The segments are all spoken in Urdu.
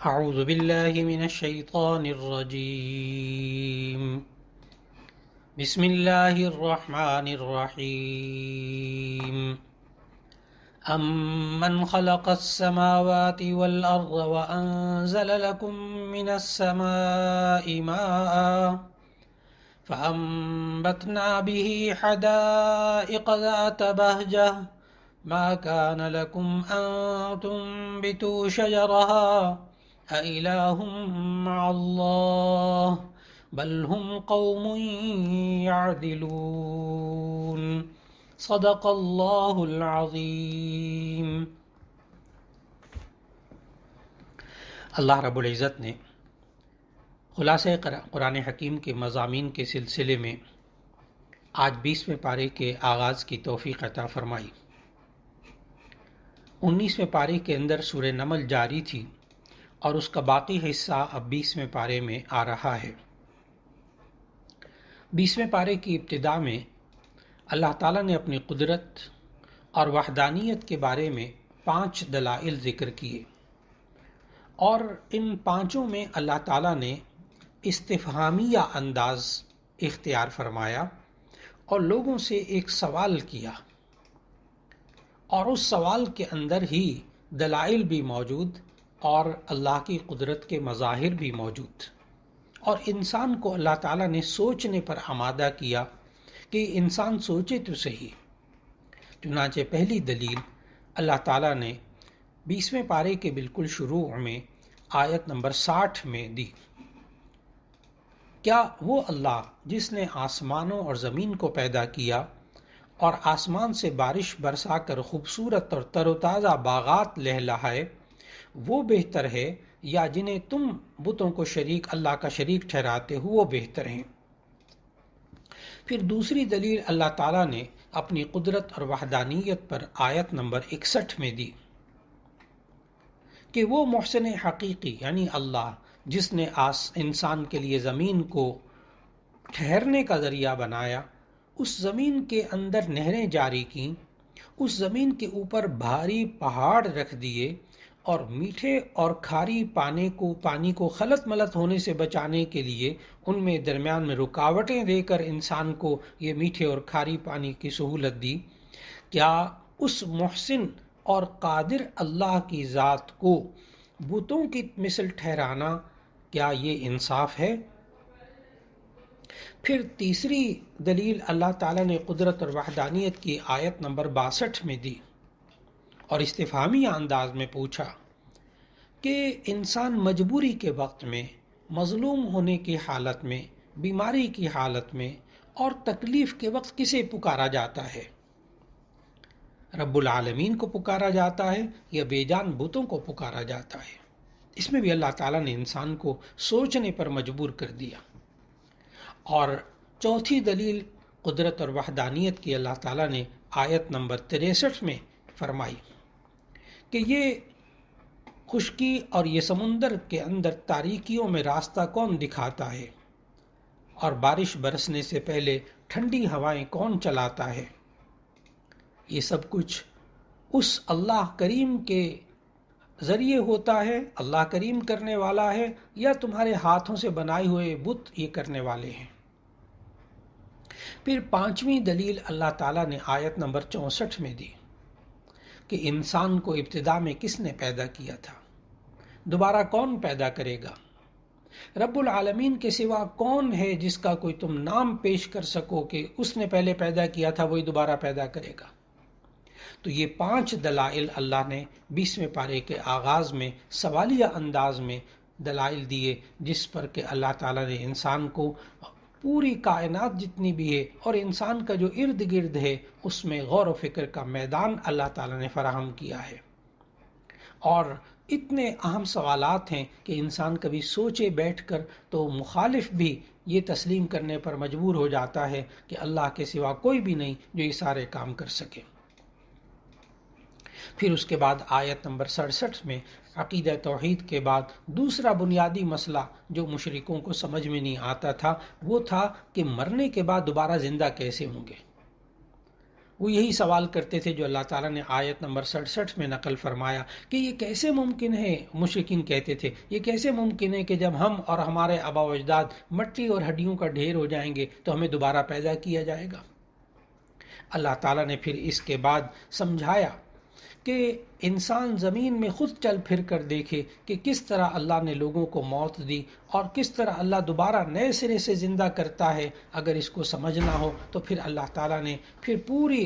اعوذ باللہ من الشیطان الرجیم بسم اللہ الرحمن الرحیم امن خلق السماوات والارض وانزل لكم من السماء ماء فانبتنا به حدائق ذات بهجة ما كان لكم أن تنبتوا شجرها أإله مع الله بل هم قوم يعدلون صدق الله العظيم۔ اللہ رب العزت نے خلاصہ قرآن حکیم کے مضامین کے سلسلے میں آج 20ویں پارے کے آغاز کی توفیق عطا فرمائی۔ 19ویں پارے کے اندر سورہ نمل جاری تھی اور اس کا باقی حصہ اب 20ویں پارے میں آ رہا ہے۔ 20ویں پارے کی ابتدا میں اللہ تعالیٰ نے اپنی قدرت اور وحدانیت کے بارے میں 5 دلائل ذکر کیے، اور ان 5 میں اللہ تعالیٰ نے استفہامیہ انداز اختیار فرمایا اور لوگوں سے ایک سوال کیا، اور اس سوال کے اندر ہی دلائل بھی موجود اور اللہ کی قدرت کے مظاہر بھی موجود، اور انسان کو اللہ تعالیٰ نے سوچنے پر آمادہ کیا کہ انسان سوچے تو صحیح۔ چنانچہ پہلی دلیل اللہ تعالیٰ نے 20ویں پارے کے بالکل شروع میں آیت نمبر 60 میں دی۔ کیا وہ اللہ جس نے آسمانوں اور زمین کو پیدا کیا اور آسمان سے بارش برسا کر خوبصورت اور تر و تازہ باغات لہلہائے، وہ بہتر ہے یا جنہیں تم بتوں کو شریک اللہ کا شریک ٹھہراتے ہو وہ بہتر ہیں؟ پھر دوسری دلیل اللہ تعالیٰ نے اپنی قدرت اور وحدانیت پر آیت نمبر 61 میں دی کہ وہ محسن حقیقی یعنی اللہ جس نے انسان کے لیے زمین کو ٹھہرنے کا ذریعہ بنایا، اس زمین کے اندر نہریں جاری کیں، اس زمین کے اوپر بھاری پہاڑ رکھ دیے، اور میٹھے اور کھاری پانی کو خلط ملط ہونے سے بچانے کے لیے ان میں درمیان میں رکاوٹیں دے کر انسان کو یہ میٹھے اور کھاری پانی کی سہولت دی۔ کیا اس محسن اور قادر اللہ کی ذات کو بتوں کی مثل ٹھہرانا، کیا یہ انصاف ہے؟ پھر تیسری دلیل اللہ تعالیٰ نے قدرت اور وحدانیت کی آیت نمبر 62 میں دی اور استفہامی انداز میں پوچھا کہ انسان مجبوری کے وقت میں، مظلوم ہونے کی حالت میں، بیماری کی حالت میں اور تکلیف کے وقت کسے پکارا جاتا ہے؟ رب العالمین کو پکارا جاتا ہے یا بے جان بتوں کو پکارا جاتا ہے؟ اس میں بھی اللہ تعالیٰ نے انسان کو سوچنے پر مجبور کر دیا۔ اور چوتھی دلیل قدرت اور وحدانیت کی اللہ تعالیٰ نے آیت نمبر 63 میں فرمائی کہ یہ خشکی اور یہ سمندر کے اندر تاریکیوں میں راستہ کون دکھاتا ہے، اور بارش برسنے سے پہلے ٹھنڈی ہوائیں کون چلاتا ہے؟ یہ سب کچھ اس اللہ کریم کے ذریعے ہوتا ہے، اللہ کریم کرنے والا ہے، یا تمہارے ہاتھوں سے بنائے ہوئے بت یہ کرنے والے ہیں؟ پھر 5ویں دلیل اللہ تعالیٰ نے آیت نمبر 64 میں دی کہ انسان کو ابتدا میں کس نے پیدا کیا تھا، دوبارہ کون پیدا کرے گا؟ رب العالمین کے سوا کون ہے جس کا کوئی تم نام پیش کر سکو کہ اس نے پہلے پیدا کیا تھا وہی دوبارہ پیدا کرے گا؟ تو یہ 5 دلائل اللہ نے 20ویں پارے کے آغاز میں سوالیہ انداز میں دلائل دیے، جس پر کہ اللہ تعالیٰ نے انسان کو پوری کائنات جتنی بھی ہے اور انسان کا جو ارد گرد ہے اس میں غور و فکر کا میدان اللہ تعالیٰ نے فراہم کیا ہے۔ اور اتنے اہم سوالات ہیں کہ انسان کبھی سوچے بیٹھ کر تو مخالف بھی یہ تسلیم کرنے پر مجبور ہو جاتا ہے کہ اللہ کے سوا کوئی بھی نہیں جو یہ سارے کام کر سکے۔ پھر اس کے بعد آیت نمبر 67 میں عقیدہ توحید کے بعد دوسرا بنیادی مسئلہ جو مشرکوں کو سمجھ میں نہیں آتا تھا وہ تھا کہ مرنے کے بعد دوبارہ زندہ کیسے ہوں گے۔ وہ یہی سوال کرتے تھے جو اللہ تعالیٰ نے آیت نمبر 67 میں نقل فرمایا کہ یہ کیسے ممکن ہے، مشرکین کہتے تھے یہ کیسے ممکن ہے کہ جب ہم اور ہمارے آبا و اجداد مٹی اور ہڈیوں کا ڈھیر ہو جائیں گے تو ہمیں دوبارہ پیدا کیا جائے گا۔ اللہ تعالیٰ نے پھر اس کے بعد سمجھایا کہ انسان زمین میں خود چل پھر کر دیکھے کہ کس طرح اللہ نے لوگوں کو موت دی اور کس طرح اللہ دوبارہ نئے سرے سے زندہ کرتا ہے۔ اگر اس کو سمجھنا ہو تو پھر اللہ تعالیٰ نے پھر پوری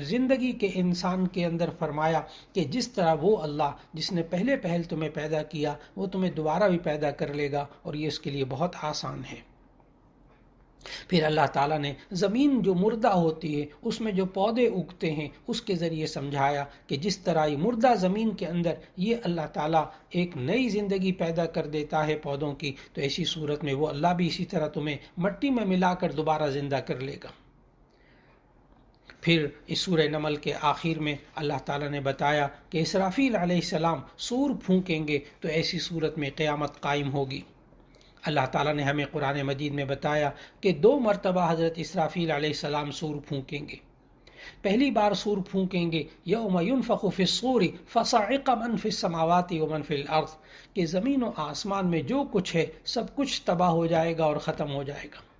زندگی کے انسان کے اندر فرمایا کہ جس طرح وہ اللہ جس نے پہلے پہل تمہیں پیدا کیا وہ تمہیں دوبارہ بھی پیدا کر لے گا، اور یہ اس کے لیے بہت آسان ہے۔ پھر اللہ تعالیٰ نے زمین جو مردہ ہوتی ہے اس میں جو پودے اگتے ہیں اس کے ذریعے سمجھایا کہ جس طرح یہ مردہ زمین کے اندر یہ اللہ تعالیٰ ایک نئی زندگی پیدا کر دیتا ہے پودوں کی، تو ایسی صورت میں وہ اللہ بھی اسی طرح تمہیں مٹی میں ملا کر دوبارہ زندہ کر لے گا۔ پھر اس سورہ نمل کے آخر میں اللہ تعالیٰ نے بتایا کہ اسرافیل علیہ السلام سور پھونکیں گے تو ایسی صورت میں قیامت قائم ہوگی۔ اللہ تعالیٰ نے ہمیں قرآن مجید میں بتایا کہ 2 مرتبہ حضرت اسرافیل علیہ السلام سور پھونکیں گے۔ پہلی بار سور پھونکیں گے یوم ینفخ فی الصور فصعق من فی السماوات ومن فی الارض، کہ زمین و آسمان میں جو کچھ ہے سب کچھ تباہ ہو جائے گا اور ختم ہو جائے گا۔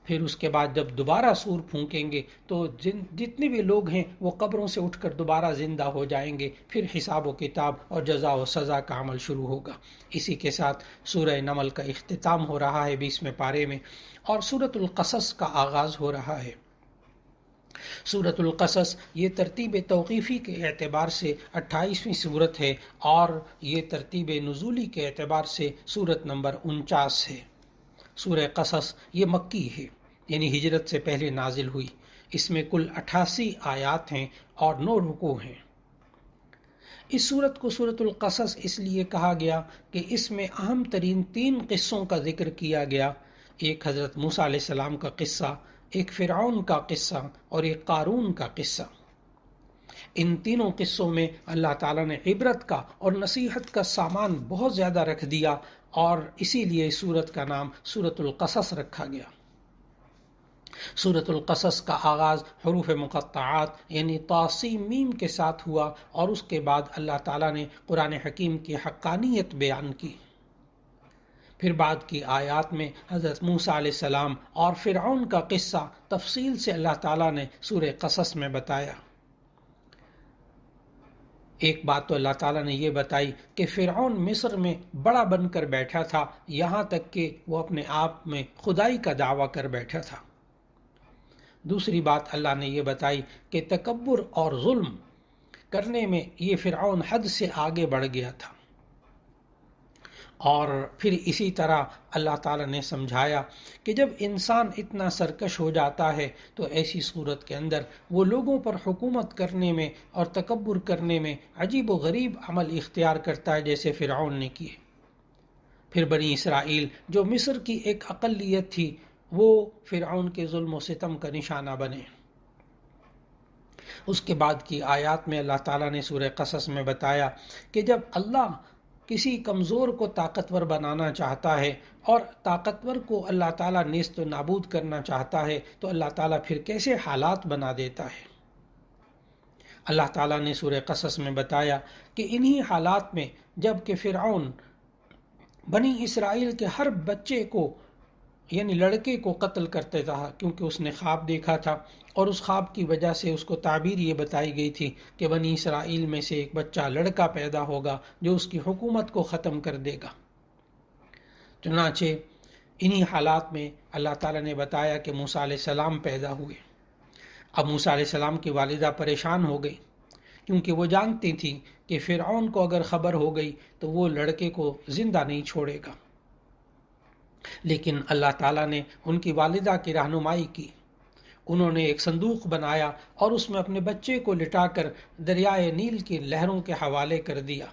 پھر اس کے بعد جب دوبارہ سور پھونکیں گے تو جتنے بھی لوگ ہیں وہ قبروں سے اٹھ کر دوبارہ زندہ ہو جائیں گے، پھر حساب و کتاب اور جزا و سزا کا عمل شروع ہوگا۔ اسی کے ساتھ سورہ نمل کا اختتام ہو رہا ہے 20ویں پارے میں، اور سورۃ القصص کا آغاز ہو رہا ہے۔ سورۃ القصص یہ ترتیب توقیفی کے اعتبار سے 28ویں سورت ہے، اور یہ ترتیب نزولی کے اعتبار سے سورت نمبر 49 ہے۔ سورہ قصص یہ مکی ہے، یعنی ہجرت سے پہلے نازل ہوئی۔ اس میں کل 88 آیات ہیں اور 9 رکوع ہیں۔ اس سورت کو سورۃ القصص اس لیے کہا گیا کہ اس میں اہم ترین 3 قصوں کا ذکر کیا گیا، ایک حضرت موسیٰ علیہ السلام کا قصہ، ایک فرعون کا قصہ اور ایک قارون کا قصہ۔ ان تینوں قصوں میں اللہ تعالیٰ نے عبرت کا اور نصیحت کا سامان بہت زیادہ رکھ دیا، اور اسی لیے سورت کا نام سورۃ القصص رکھا گیا۔ سورۃ القصص کا آغاز حروف مقطعات یعنی طاسیم میم کے ساتھ ہوا، اور اس کے بعد اللہ تعالیٰ نے قرآن حکیم کی حقانیت بیان کی۔ پھر بعد کی آیات میں حضرت موسیٰ علیہ السلام اور فرعون کا قصہ تفصیل سے اللہ تعالیٰ نے سورہ قصص میں بتایا۔ ایک بات تو اللہ تعالیٰ نے یہ بتائی کہ فرعون مصر میں بڑا بن کر بیٹھا تھا، یہاں تک کہ وہ اپنے آپ میں خدائی کا دعویٰ کر بیٹھا تھا۔ دوسری بات اللہ نے یہ بتائی کہ تکبر اور ظلم کرنے میں یہ فرعون حد سے آگے بڑھ گیا تھا۔ اور پھر اسی طرح اللہ تعالیٰ نے سمجھایا کہ جب انسان اتنا سرکش ہو جاتا ہے تو ایسی صورت کے اندر وہ لوگوں پر حکومت کرنے میں اور تکبر کرنے میں عجیب و غریب عمل اختیار کرتا ہے، جیسے فرعون نے کیے۔ پھر بنی اسرائیل جو مصر کی ایک اقلیت تھی وہ فرعون کے ظلم و ستم کا نشانہ بنے۔ اس کے بعد کی آیات میں اللہ تعالیٰ نے سورہ قصص میں بتایا کہ جب اللہ کسی کمزور کو طاقتور بنانا چاہتا ہے اور طاقتور کو اللہ تعالیٰ نیست و نابود کرنا چاہتا ہے تو اللہ تعالیٰ پھر کیسے حالات بنا دیتا ہے۔ اللہ تعالیٰ نے سورہ قصص میں بتایا کہ انہی حالات میں جب کہ فرعون بنی اسرائیل کے ہر بچے کو یعنی لڑکے کو قتل کرتے تھا، کیونکہ اس نے خواب دیکھا تھا، اور اس خواب کی وجہ سے اس کو تعبیر یہ بتائی گئی تھی کہ بنی اسرائیل میں سے ایک بچہ لڑکا پیدا ہوگا جو اس کی حکومت کو ختم کر دے گا۔ چنانچہ انہی حالات میں اللہ تعالیٰ نے بتایا کہ موسیٰ علیہ السلام پیدا ہوئے۔ اب موسیٰ علیہ السلام کی والدہ پریشان ہو گئی، کیونکہ وہ جانتی تھی کہ فرعون کو اگر خبر ہو گئی تو وہ لڑکے کو زندہ نہیں چھوڑے گا۔ لیکن اللہ تعالیٰ نے ان کی والدہ کی رہنمائی کی، انہوں نے ایک صندوق بنایا اور اس میں اپنے بچے کو لٹا کر دریائے نیل کی لہروں کے حوالے کر دیا۔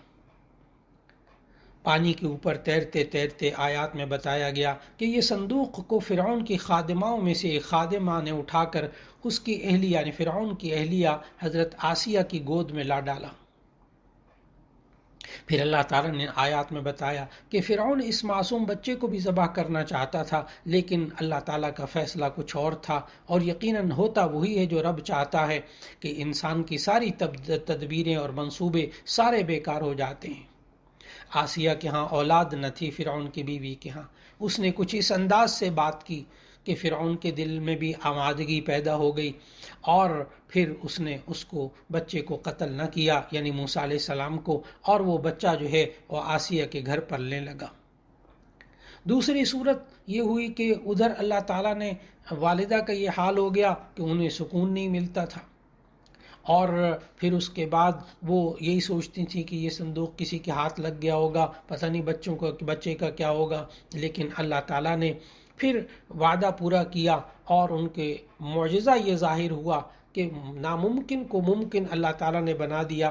پانی کے اوپر تیرتے تیرتے آیات میں بتایا گیا کہ یہ صندوق کو فرعون کی خادماؤں میں سے ایک خادمہ نے اٹھا کر اس کی اہلیہ یعنی فرعون کی اہلیہ حضرت آسیہ کی گود میں لا ڈالا۔ پھر اللہ تعالیٰ نے آیات میں بتایا کہ فرعون اس معصوم بچے کو بھی ذبح کرنا چاہتا تھا، لیکن اللہ تعالیٰ کا فیصلہ کچھ اور تھا، اور یقیناً ہوتا وہی ہے جو رب چاہتا ہے کہ انسان کی ساری تدبیریں اور منصوبے سارے بیکار ہو جاتے ہیں۔ آسیہ کے ہاں اولاد نہ تھی فرعون کی بیوی کے ہاں، اس نے کچھ اس انداز سے بات کی کہ فرعون کے دل میں بھی آمادگی پیدا ہو گئی، اور پھر اس نے اس کو بچے کو قتل نہ کیا، یعنی موسیٰ علیہ السلام کو، اور وہ بچہ جو ہے وہ آسیہ کے گھر پلنے لگا۔ دوسری صورت یہ ہوئی کہ ادھر اللہ تعالیٰ نے والدہ کا یہ حال ہو گیا کہ انہیں سکون نہیں ملتا تھا، اور پھر اس کے بعد وہ یہی سوچتی تھی کہ یہ صندوق کسی کے ہاتھ لگ گیا ہوگا، پتہ نہیں بچے کا کیا ہوگا، لیکن اللہ تعالیٰ نے پھر وعدہ پورا کیا، اور ان کے معجزہ یہ ظاہر ہوا کہ ناممکن کو ممکن اللہ تعالیٰ نے بنا دیا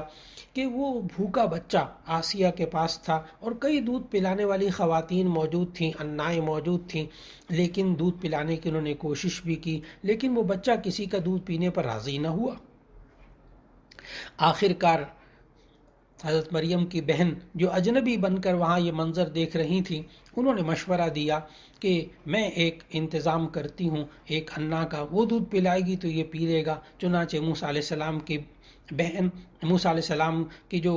کہ وہ بھوکا بچہ آسیہ کے پاس تھا، اور کئی دودھ پلانے والی خواتین موجود تھیں، انائیں موجود تھیں، لیکن دودھ پلانے کی انہوں نے کوشش بھی کی، لیکن وہ بچہ کسی کا دودھ پینے پر راضی نہ ہوا۔ آخر کار حضرت مریم کی بہن جو اجنبی بن کر وہاں یہ منظر دیکھ رہی تھیں، انہوں نے مشورہ دیا کہ میں ایک انتظام کرتی ہوں ایک انا کا، وہ دودھ پلائے گی تو یہ پی لے گا۔ چنانچہ موسیٰ علیہ السلام کی بہن، موسیٰ علیہ السلام کی جو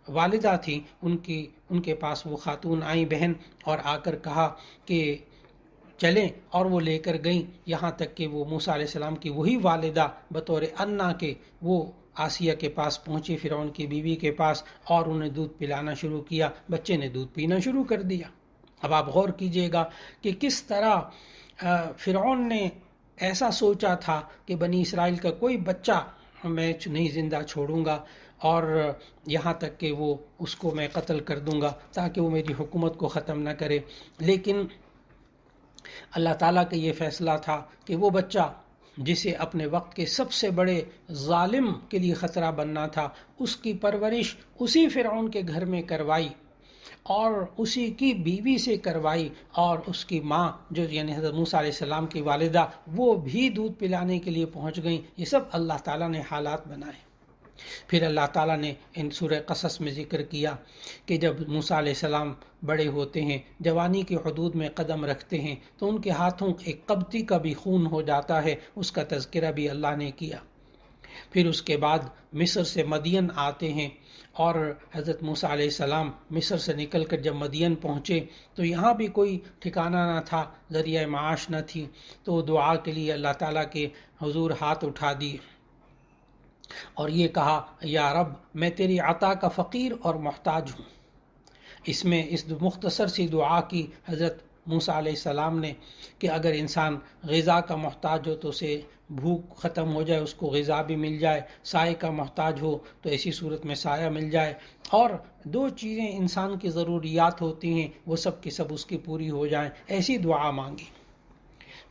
والدہ تھیں، ان کے پاس وہ خاتون آئیں بہن، اور آ کر کہا کہ چلیں، اور وہ لے کر گئیں، یہاں تک کہ وہ موسیٰ علیہ السلام کی وہی والدہ بطور انا کے وہ آسیہ کے پاس پہنچی، فرعون کی بیوی کے پاس، اور انہیں دودھ پلانا شروع کیا۔ بچے نے دودھ پینا شروع کر دیا۔ اب آپ غور کیجئے گا کہ کس طرح فرعون نے ایسا سوچا تھا کہ بنی اسرائیل کا کوئی بچہ میں نہیں زندہ چھوڑوں گا، اور یہاں تک کہ وہ اس کو میں قتل کر دوں گا تاکہ وہ میری حکومت کو ختم نہ کرے، لیکن اللہ تعالیٰ کا یہ فیصلہ تھا کہ وہ بچہ جسے اپنے وقت کے سب سے بڑے ظالم کے لیے خطرہ بننا تھا، اس کی پرورش اسی فرعون کے گھر میں کروائی، اور اسی کی بیوی سے کروائی، اور اس کی ماں جو یعنی حضرت موسیٰ علیہ السلام کی والدہ، وہ بھی دودھ پلانے کے لیے پہنچ گئیں۔ یہ سب اللہ تعالیٰ نے حالات بنائے۔ پھر اللہ تعالیٰ نے ان سورہ قصص میں ذکر کیا کہ جب موسیٰ علیہ السلام بڑے ہوتے ہیں، جوانی کی حدود میں قدم رکھتے ہیں، تو ان کے ہاتھوں ایک قبطی کا بھی خون ہو جاتا ہے، اس کا تذکرہ بھی اللہ نے کیا۔ پھر اس کے بعد مصر سے مدین آتے ہیں، اور حضرت موسیٰ علیہ السلام مصر سے نکل کر جب مدین پہنچے تو یہاں بھی کوئی ٹھکانہ نہ تھا، ذریعہ معاش نہ تھی، تو دعا کے لیے اللہ تعالیٰ کے حضور ہاتھ اٹھا دیے اور یہ کہا، یا رب میں تیری عطا کا فقیر اور محتاج ہوں۔ اس میں اس مختصر سی دعا کی حضرت موسیٰ علیہ السلام نے کہ اگر انسان غذا کا محتاج ہو تو اسے بھوک ختم ہو جائے، اس کو غذا بھی مل جائے، سائے کا محتاج ہو تو ایسی صورت میں سایہ مل جائے، اور دو چیزیں انسان کی ضروریات ہوتی ہیں وہ سب کی سب اس کی پوری ہو جائیں، ایسی دعا مانگی۔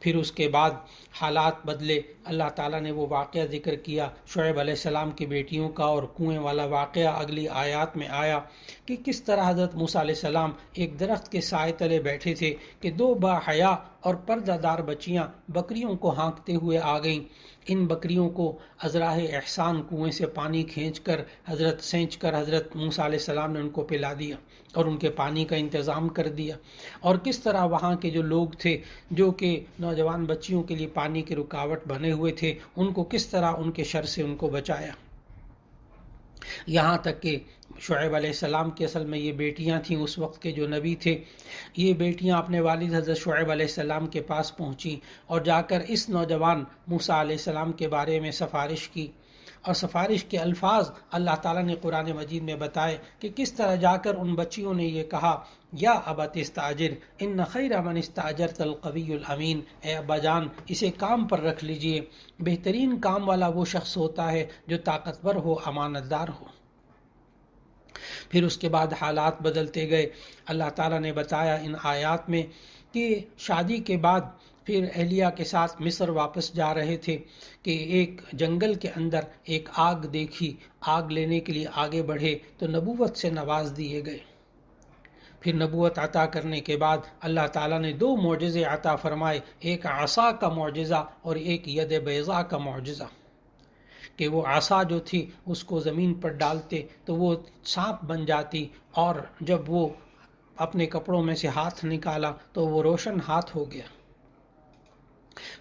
پھر اس کے بعد حالات بدلے، اللہ تعالیٰ نے وہ واقعہ ذکر کیا شعیب علیہ السلام کی بیٹیوں کا، اور کنویں والا واقعہ اگلی آیات میں آیا کہ کس طرح حضرت موسیٰ علیہ السلام ایک درخت کے سائے تلے بیٹھے تھے کہ دو با حیا اور پردہ دار بچیاں بکریوں کو ہانکتے ہوئے آ گئیں۔ ان بکریوں کو ازراہ احسان کنویں سے پانی کھینچ کر سینچ کر حضرت موسیٰ علیہ السلام نے ان کو پلا دیا اور ان کے پانی کا انتظام کر دیا، اور کس طرح وہاں کے جو لوگ تھے جو کہ نوجوان بچیوں کے لیے پانی کی رکاوٹ بنے ہوئے تھے، ان کو کس طرح ان کے شر سے ان کو بچایا۔ یہاں تک کہ شعیب علیہ السلام کی اصل میں یہ بیٹیاں تھیں، اس وقت کے جو نبی تھے، یہ بیٹیاں اپنے والد حضرت شعیب علیہ السلام کے پاس پہنچیں اور جا کر اس نوجوان موسیٰ علیہ السلام کے بارے میں سفارش کی، اور سفارش کے الفاظ اللہ تعالیٰ نے قرآن مجید میں بتائے کہ کس طرح جا کر ان بچیوں نے یہ کہا، یا ابت استاجر ان خیر من استاجرت القوی الامین، اے ابا جان اسے کام پر رکھ لیجئے، بہترین کام والا وہ شخص ہوتا ہے جو طاقتور ہو، امانت دار ہو۔ پھر اس کے بعد حالات بدلتے گئے۔ اللہ تعالیٰ نے بتایا ان آیات میں کہ شادی کے بعد پھر اہلیہ کے ساتھ مصر واپس جا رہے تھے کہ ایک جنگل کے اندر ایک آگ دیکھی، آگ لینے کے لیے آگے بڑھے تو نبوت سے نواز دیے گئے۔ پھر نبوت عطا کرنے کے بعد اللہ تعالیٰ نے دو معجزے عطا فرمائے، ایک عصا کا معجزہ اور ایک ید بیضاء کا معجزہ، کہ وہ عصا جو تھی اس کو زمین پر ڈالتے تو وہ سانپ بن جاتی، اور جب وہ اپنے کپڑوں میں سے ہاتھ نکالا تو وہ روشن ہاتھ ہو گیا۔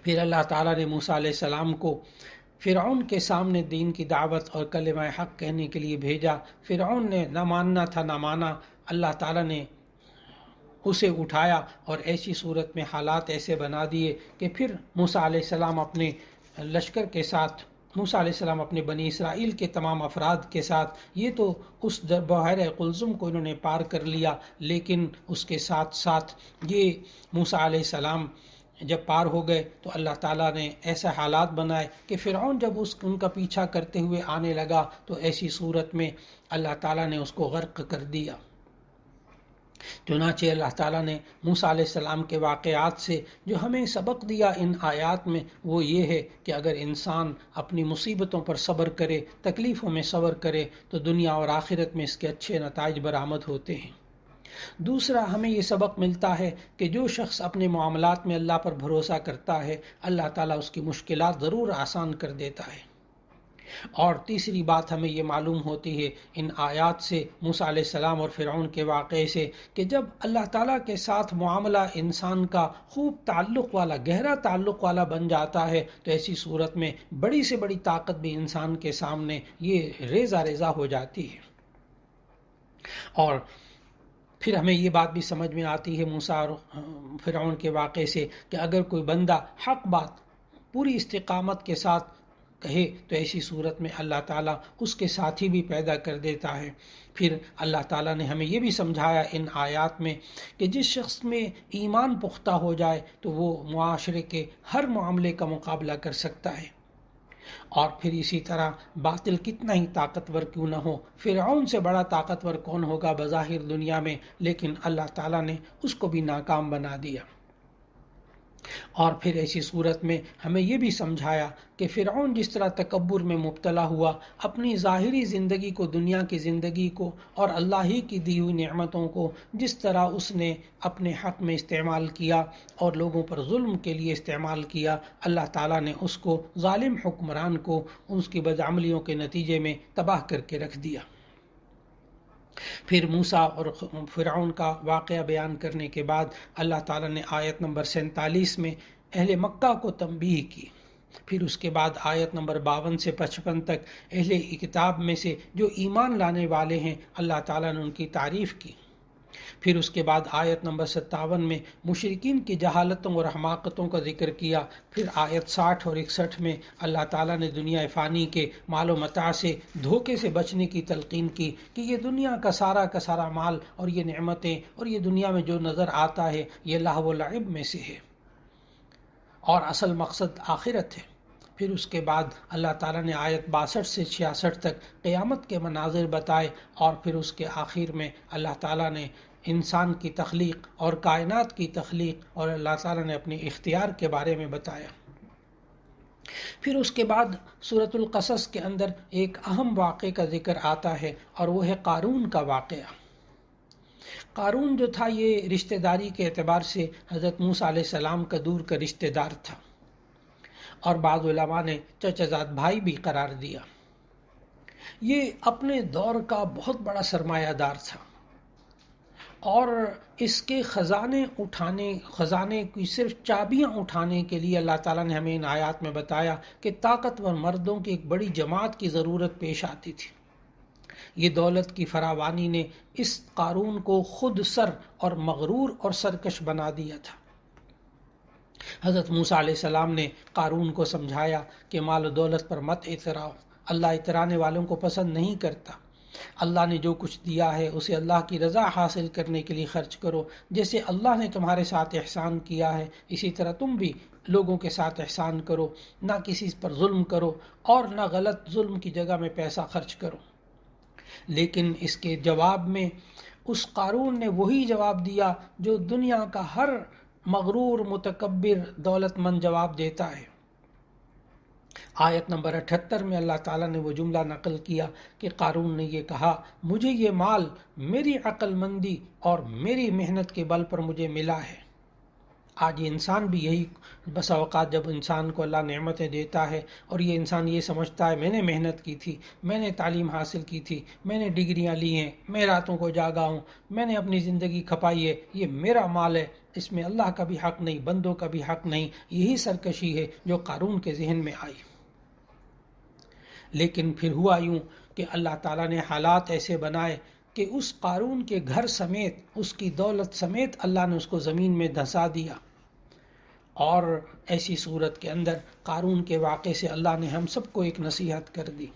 پھر اللہ تعالیٰ نے موسیٰ علیہ السلام کو فرعون کے سامنے دین کی دعوت اور کلمہ حق کہنے کے لیے بھیجا۔ فرعون نے نہ ماننا تھا، نہ مانا۔ اللہ تعالیٰ نے اسے اٹھایا اور ایسی صورت میں حالات ایسے بنا دیے کہ پھر موسیٰ علیہ السلام اپنے لشکر کے ساتھ، موسیٰ علیہ السلام اپنے بنی اسرائیل کے تمام افراد کے ساتھ، یہ تو اس بحیرہ قلزم کو انہوں نے پار کر لیا، لیکن اس کے ساتھ ساتھ یہ موسیٰ علیہ السلام جب پار ہو گئے تو اللہ تعالیٰ نے ایسے حالات بنائے کہ فرعون جب ان کا پیچھا کرتے ہوئے آنے لگا تو ایسی صورت میں اللہ تعالیٰ نے اس کو غرق کر دیا۔ چنانچہ اللہ تعالیٰ نے موسیٰ علیہ السلام کے واقعات سے جو ہمیں سبق دیا ان آیات میں، وہ یہ ہے کہ اگر انسان اپنی مصیبتوں پر صبر کرے، تکلیفوں میں صبر کرے، تو دنیا اور آخرت میں اس کے اچھے نتائج برآمد ہوتے ہیں۔ دوسرا، ہمیں یہ سبق ملتا ہے کہ جو شخص اپنے معاملات میں اللہ پر بھروسہ کرتا ہے، اللہ تعالیٰ اس کی مشکلات ضرور آسان کر دیتا ہے۔ اور تیسری بات ہمیں یہ معلوم ہوتی ہے ان آیات سے، موسیٰ علیہ السلام اور فرعون کے واقعے سے، کہ جب اللہ تعالیٰ کے ساتھ معاملہ انسان کا خوب تعلق والا، گہرا تعلق والا بن جاتا ہے تو ایسی صورت میں بڑی سے بڑی طاقت بھی انسان کے سامنے یہ ریزہ ریزہ ہو جاتی ہے۔ اور پھر ہمیں یہ بات بھی سمجھ میں آتی ہے موسیٰ اور فرعون کے واقعے سے کہ اگر کوئی بندہ حق بات پوری استقامت کے ساتھ کہے تو ایسی صورت میں اللہ تعالیٰ اس کے ساتھی بھی پیدا کر دیتا ہے۔ پھر اللہ تعالیٰ نے ہمیں یہ بھی سمجھایا ان آیات میں کہ جس شخص میں ایمان پختہ ہو جائے تو وہ معاشرے کے ہر معاملے کا مقابلہ کر سکتا ہے۔ اور پھر اسی طرح باطل کتنا ہی طاقتور کیوں نہ ہو، فرعون سے بڑا طاقتور کون ہوگا بظاہر دنیا میں، لیکن اللہ تعالیٰ نے اس کو بھی ناکام بنا دیا۔ اور پھر ایسی صورت میں ہمیں یہ بھی سمجھایا کہ فرعون جس طرح تکبر میں مبتلا ہوا، اپنی ظاہری زندگی کو، دنیا کی زندگی کو اور اللہ ہی کی دی ہوئی نعمتوں کو جس طرح اس نے اپنے حق میں استعمال کیا اور لوگوں پر ظلم کے لیے استعمال کیا، اللہ تعالیٰ نے اس کو، ظالم حکمران کو، اس کی بدعملیوں کے نتیجے میں تباہ کر کے رکھ دیا۔ پھر موسیٰ اور فرعون کا واقعہ بیان کرنے کے بعد اللہ تعالیٰ نے آیت نمبر 47 میں اہل مکہ کو تنبیہ کی۔ پھر اس کے بعد آیت نمبر 52 سے 55 تک اہل کتاب میں سے جو ایمان لانے والے ہیں، اللہ تعالیٰ نے ان کی تعریف کی۔ پھر اس کے بعد آیت نمبر 57 میں مشرکین کی جہالتوں اور حماقتوں کا ذکر کیا۔ پھر آیت 60 اور 61 میں اللہ تعالیٰ نے دنیا فانی کے مال و متاع سے، دھوکے سے بچنے کی تلقین کی کہ یہ دنیا کا سارا مال اور یہ نعمتیں اور یہ دنیا میں جو نظر آتا ہے یہ لہو و لعب میں سے ہے، اور اصل مقصد آخرت ہے۔ پھر اس کے بعد اللہ تعالیٰ نے آیت 62 سے 66 تک قیامت کے مناظر بتائے، اور پھر اس کے آخر میں اللہ تعالیٰ نے انسان کی تخلیق اور کائنات کی تخلیق اور اللہ تعالیٰ نے اپنے اختیار کے بارے میں بتایا۔ پھر اس کے بعد سورۃ القصص کے اندر ایک اہم واقعے کا ذکر آتا ہے، اور وہ ہے قارون کا واقعہ۔ قارون جو تھا یہ رشتہ داری کے اعتبار سے حضرت موسیٰ علیہ السلام کا دور کا رشتہ دار تھا، اور بعض علماء نے چچا زاد بھائی بھی قرار دیا۔ یہ اپنے دور کا بہت بڑا سرمایہ دار تھا، اور اس کے خزانے کی صرف چابیاں اٹھانے کے لیے اللہ تعالیٰ نے ہمیں ان آیات میں بتایا کہ طاقتور مردوں کی ایک بڑی جماعت کی ضرورت پیش آتی تھی۔ یہ دولت کی فراوانی نے اس قارون کو خود سر اور مغرور اور سرکش بنا دیا تھا۔ حضرت موسیٰ علیہ السلام نے قارون کو سمجھایا کہ مال و دولت پر مت اتراؤ، اللہ اترانے والوں کو پسند نہیں کرتا۔ اللہ نے جو کچھ دیا ہے اسے اللہ کی رضا حاصل کرنے کے لیے خرچ کرو، جیسے اللہ نے تمہارے ساتھ احسان کیا ہے اسی طرح تم بھی لوگوں کے ساتھ احسان کرو، نہ کسی پر ظلم کرو اور نہ غلط ظلم کی جگہ میں پیسہ خرچ کرو۔ لیکن اس کے جواب میں اس قارون نے وہی جواب دیا جو دنیا کا ہر مغرور، متکبر، دولت مند جواب دیتا ہے۔ آیت نمبر 78 میں اللہ تعالیٰ نے وہ جملہ نقل کیا کہ قارون نے یہ کہا، مجھے یہ مال میری عقل مندی اور میری محنت کے بل پر مجھے ملا ہے۔ آج یہ انسان بھی یہی بسا اوقات جب انسان کو اللہ نعمتیں دیتا ہے اور یہ انسان یہ سمجھتا ہے میں نے محنت کی تھی، میں نے تعلیم حاصل کی تھی، میں نے ڈگریاں لی ہیں، میں راتوں کو جاگا ہوں، میں نے اپنی زندگی کھپائی ہے، یہ میرا مال ہے، اس میں اللہ کا بھی حق نہیں، بندوں کا بھی حق نہیں. یہی سرکشی ہے جو قارون کے ذہن میں آئی. لیکن پھر ہوا یوں کہ اللہ تعالیٰ نے حالات ایسے بنائے کہ اس قارون کے گھر سمیت، اس کی دولت سمیت اللہ نے اس کو زمین میں دھسا دیا. اور ایسی صورت کے اندر قارون کے واقعے سے اللہ نے ہم سب کو ایک نصیحت کر دی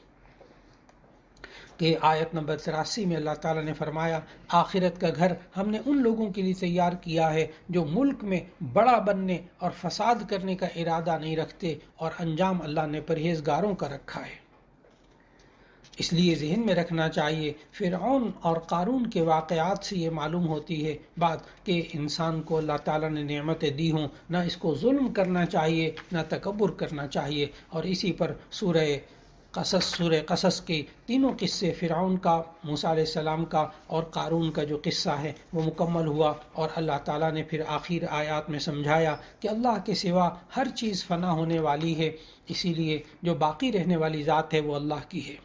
کہ آیت نمبر 83 میں اللہ تعالیٰ نے فرمایا آخرت کا گھر ہم نے ان لوگوں کے لیے تیار کیا ہے جو ملک میں بڑا بننے اور فساد کرنے کا ارادہ نہیں رکھتے، اور انجام اللہ نے پرہیزگاروں کا رکھا ہے. اس لیے ذہن میں رکھنا چاہیے فرعون اور قارون کے واقعات سے یہ معلوم ہوتی ہے بات کہ انسان کو اللہ تعالیٰ نے نعمتیں دی ہوں، نہ اس کو ظلم کرنا چاہیے، نہ تکبر کرنا چاہیے. اور اسی پر سورہ قصص کے تینوں قصے، فرعون کا، موسیٰ علیہ السلام کا اور قارون کا جو قصہ ہے وہ مکمل ہوا. اور اللہ تعالیٰ نے پھر آخر آیات میں سمجھایا کہ اللہ کے سوا ہر چیز فنا ہونے والی ہے، اسی لیے جو باقی رہنے والی ذات ہے وہ اللہ کی ہے.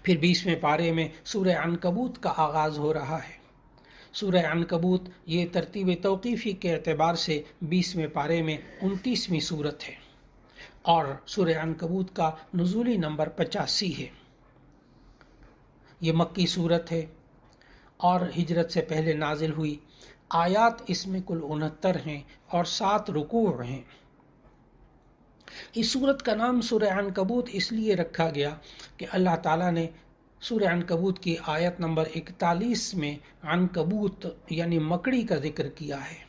پھر 20ویں پارے میں سورہ عنکبوت کا آغاز ہو رہا ہے. سورہ عنکبوت یہ ترتیب توقیفی کے اعتبار سے 20ویں پارے میں 29ویں سورت ہے، اور سورہ عنکبوت کا نزولی نمبر 85 ہے. یہ مکی سورت ہے اور ہجرت سے پہلے نازل ہوئی. آیات اس میں کل 69 ہیں اور 7 رکوع ہیں. اس سورت کا نام سورہ عنکبوت اس لیے رکھا گیا کہ اللہ تعالیٰ نے سورہ عنکبوت کی آیت نمبر 41 میں عنکبوت یعنی مکڑی کا ذکر کیا ہے.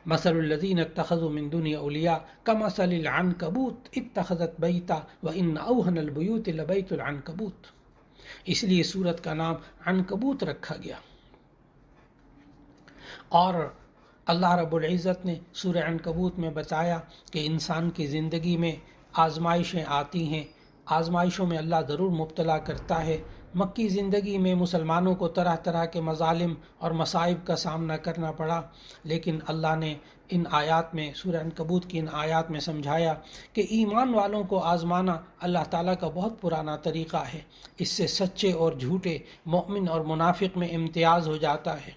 مثل الذین اتخذوا من دونه اولیاء کمثل العنکبوت اتخذت بیتا وان اوہن البیوت لبیت العنکبوت. اس لیے سورت کا نام عنکبوت رکھا گیا. اور اللہ رب العزت نے سورہ عنکبوت میں بتایا کہ انسان کی زندگی میں آزمائشیں آتی ہیں، آزمائشوں میں اللہ ضرور مبتلا کرتا ہے. مکی زندگی میں مسلمانوں کو طرح طرح کے مظالم اور مصائب کا سامنا کرنا پڑا، لیکن اللہ نے ان آیات میں، سورہ عنکبوت کی ان آیات میں سمجھایا کہ ایمان والوں کو آزمانا اللہ تعالیٰ کا بہت پرانا طریقہ ہے. اس سے سچے اور جھوٹے، مومن اور منافق میں امتیاز ہو جاتا ہے.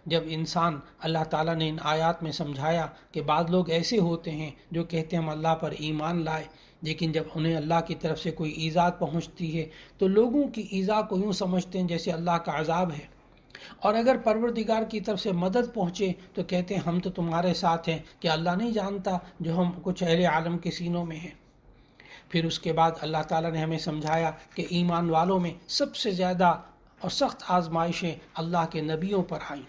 جب انسان، اللہ تعالیٰ نے ان آیات میں سمجھایا کہ بعض لوگ ایسے ہوتے ہیں جو کہتے ہیں ہم اللہ پر ایمان لائے، لیکن جب انہیں اللہ کی طرف سے کوئی ایذا پہنچتی ہے تو لوگوں کی ایذا کو یوں سمجھتے ہیں جیسے اللہ کا عذاب ہے، اور اگر پروردگار کی طرف سے مدد پہنچے تو کہتے ہیں ہم تو تمہارے ساتھ ہیں، کہ اللہ نہیں جانتا جو ہم کچھ اہل عالم کے سینوں میں ہیں. پھر اس کے بعد اللہ تعالیٰ نے ہمیں سمجھایا کہ ایمان والوں میں سب سے زیادہ اور سخت آزمائشیں اللہ کے نبیوں پر آئیں.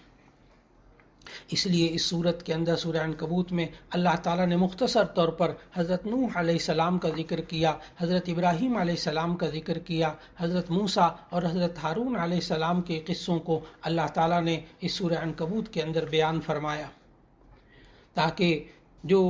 اس لیے اس صورت کے اندر سورہ عنکبوت میں اللہ تعالیٰ نے مختصر طور پر حضرت نوح علیہ السلام کا ذکر کیا، حضرت ابراہیم علیہ السلام کا ذکر کیا، حضرت موسیٰ اور حضرت ہارون علیہ السلام کے قصوں کو اللہ تعالیٰ نے اس سورہ عنکبوت کے اندر بیان فرمایا، تاکہ جو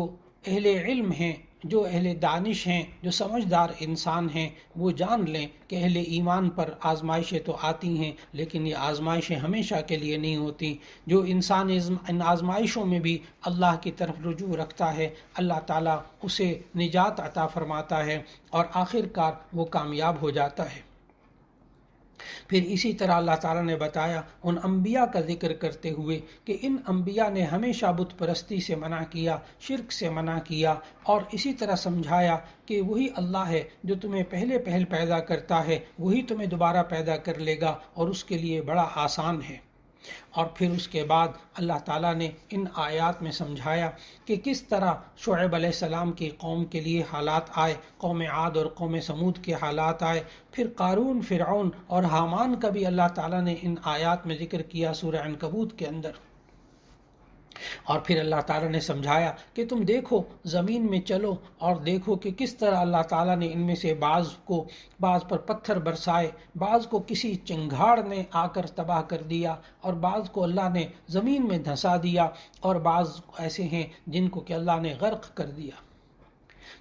اہل علم ہیں، جو اہل دانش ہیں، جو سمجھدار انسان ہیں، وہ جان لیں کہ اہل ایمان پر آزمائشیں تو آتی ہیں، لیکن یہ آزمائشیں ہمیشہ کے لیے نہیں ہوتی. جو انسان ان آزمائشوں میں بھی اللہ کی طرف رجوع رکھتا ہے، اللہ تعالیٰ اسے نجات عطا فرماتا ہے اور آخر کار وہ کامیاب ہو جاتا ہے. پھر اسی طرح اللہ تعالیٰ نے بتایا ان انبیاء کا ذکر کرتے ہوئے کہ ان انبیاء نے ہمیشہ بت پرستی سے منع کیا، شرک سے منع کیا، اور اسی طرح سمجھایا کہ وہی اللہ ہے جو تمہیں پہلے پیدا کرتا ہے، وہی تمہیں دوبارہ پیدا کر لے گا اور اس کے لیے بڑا آسان ہے. اور پھر اس کے بعد اللہ تعالیٰ نے ان آیات میں سمجھایا کہ کس طرح شعیب علیہ السلام کی قوم کے لیے حالات آئے، قوم عاد اور قوم سمود کے حالات آئے. پھر قارون، فرعون اور حامان کا بھی اللہ تعالیٰ نے ان آیات میں ذکر کیا سورہ عنکبوت کے اندر. اور پھر اللہ تعالیٰ نے سمجھایا کہ تم دیکھو، زمین میں چلو اور دیکھو کہ کس طرح اللہ تعالیٰ نے ان میں سے بعض پر پتھر برسائے، بعض کو کسی چنگھاڑ نے آ کر تباہ کر دیا، اور بعض کو اللہ نے زمین میں دھسا دیا، اور بعض ایسے ہیں جن کو کہ اللہ نے غرق کر دیا.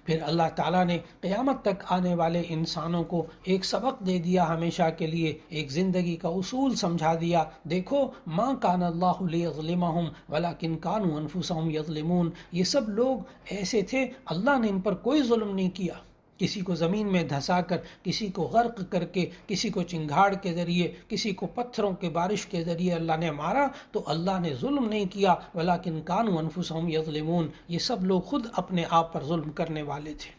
پھر اللہ تعالیٰ نے قیامت تک آنے والے انسانوں کو ایک سبق دے دیا، ہمیشہ کے لیے ایک زندگی کا اصول سمجھا دیا۔ دیکھو، ما کان اللہ لیظلمہم ولکن کانوا انفسہم یظلمون، یہ سب لوگ ایسے تھے، اللہ نے ان پر کوئی ظلم نہیں کیا۔ کسی کو زمین میں دھسا کر، کسی کو غرق کر کے، کسی کو چنگھاڑ کے ذریعے، کسی کو پتھروں کے بارش کے ذریعے اللہ نے مارا، تو اللہ نے ظلم نہیں کیا۔ ولیکن کانوا انفسہم یظلمون، یہ سب لوگ خود اپنے آپ پر ظلم کرنے والے تھے۔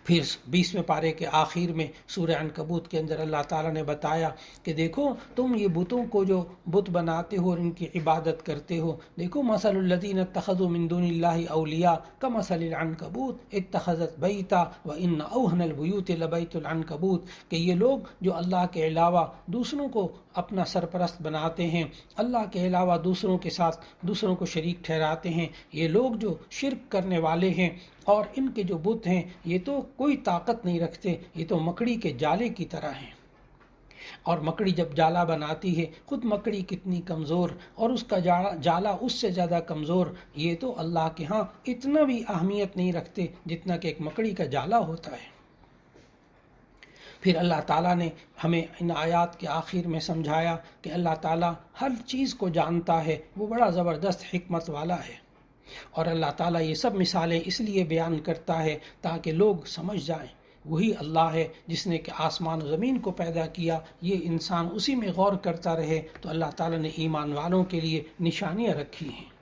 پھر 20ویں پارے کے آخر میں سورہ عنکبوت کے اندر اللہ تعالیٰ نے بتایا کہ دیکھو، تم یہ بتوں کو جو بت بناتے ہو اور ان کی عبادت کرتے ہو، دیکھو مثل الذین اتخذوا من دون اللہ اولیاء کمثل العنکبوت اتخذت بیتا وان اوہن البیوت لبیت العنکبوت، کہ یہ لوگ جو اللہ کے علاوہ دوسروں کو اپنا سرپرست بناتے ہیں، اللہ کے علاوہ دوسروں کے ساتھ دوسروں کو شریک ٹھہراتے ہیں، یہ لوگ جو شرک کرنے والے ہیں اور ان کے جو بت ہیں یہ تو کوئی طاقت نہیں رکھتے، یہ تو مکڑی کے جالے کی طرح ہیں۔ اور مکڑی جب جالا بناتی ہے، خود مکڑی کتنی کمزور اور اس کا جالا اس سے زیادہ کمزور، یہ تو اللہ کے ہاں اتنا بھی اہمیت نہیں رکھتے جتنا کہ ایک مکڑی کا جالا ہوتا ہے۔ پھر اللہ تعالیٰ نے ہمیں ان آیات کے آخر میں سمجھایا کہ اللہ تعالیٰ ہر چیز کو جانتا ہے، وہ بڑا زبردست حکمت والا ہے، اور اللہ تعالیٰ یہ سب مثالیں اس لیے بیان کرتا ہے تاکہ لوگ سمجھ جائیں وہی اللہ ہے جس نے کہ آسمان و زمین کو پیدا کیا، یہ انسان اسی میں غور کرتا رہے۔ تو اللہ تعالیٰ نے ایمان والوں کے لیے نشانیاں رکھی ہیں۔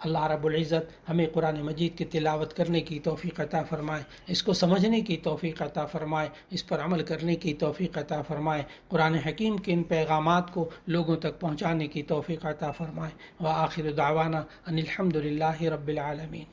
اللہ رب العزت ہمیں قرآن مجید کی تلاوت کرنے کی توفیق عطا فرمائے، اس کو سمجھنے کی توفیق عطا فرمائے، اس پر عمل کرنے کی توفیق عطا فرمائے، قرآن حکیم کے ان پیغامات کو لوگوں تک پہنچانے کی توفیق عطا فرمائے۔ وآخر دعوانا ان الحمد للہ رب العالمین۔